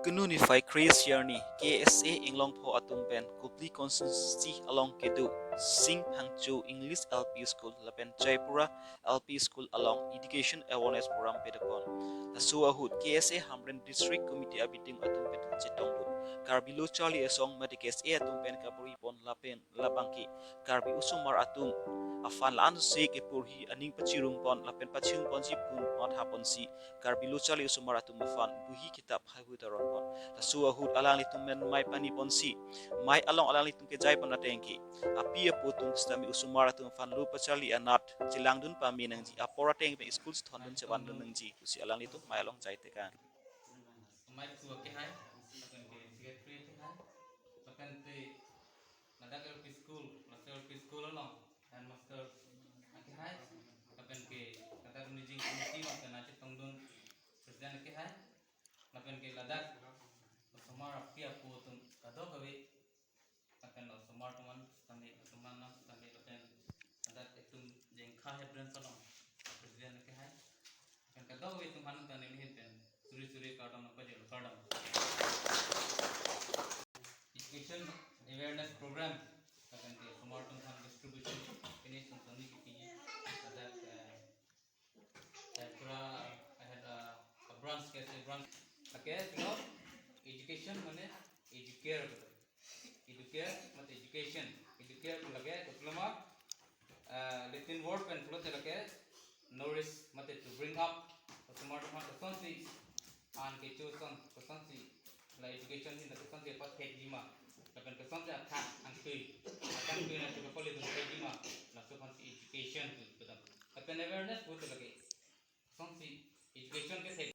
Kununify Chris Yarni, KSA Inglong Po Atumpen, Kupli Consistency along Kedu, Sing Phangcho English LP School, Lapen Chaipura LP School along Education Awareness Program Pedapon. The Suahut KSA Hamren District Committee Abiting Atumpen Chitongdu, Karbilo Charlie Esong Medicas A Atumpen Kapuripon Lapen Labangki, Karbi Usumar Atum. Afan laan si kepurhi aning pacirung pon lapen pacirung pon si pun mat hapon si karbilo chali usumara tumafan buhi kitab hagu taron pon la suwa hud alang litum men mai pani pon si mai along alang litum ke jai pon atengki api apotung stami usumara tumafan lupa chali anat cilang dun pami nang ji apora teng pe school thon dun chaban dun nang ji si alang litum mai along jai tekan mai tua ke hai akan ke secretary ke hai akan te nadak LP school master LP school along dan master ke hai akan ke nadak managing committee akan nanti tongdun presiden ke hai akan ke ladak semar api aku tung kado gawe akan semar teman standi teman standi akan nadak itu jengkah hebran salong presiden ke hai akan kado gawe tung hanu tan ini ten suri-suri kadam apa je kadam education awareness program akan ke समर्थन fund distribution ini संस्थानी की ada Chaipura I had a branch KSA branch okay you know education माने educare betul educare मतलब education educare तो लगे diploma Latin word pen flow तो लगे nourish मतलब to bring up समर्थन फंड संस्थी आन के चूसन संस्थी la education ni nak kesan dia pat hek lima akan kesan dia akan kui nak tu kapal itu hek lima nak kesan education tu betul akan awareness betul lagi kesan si education ke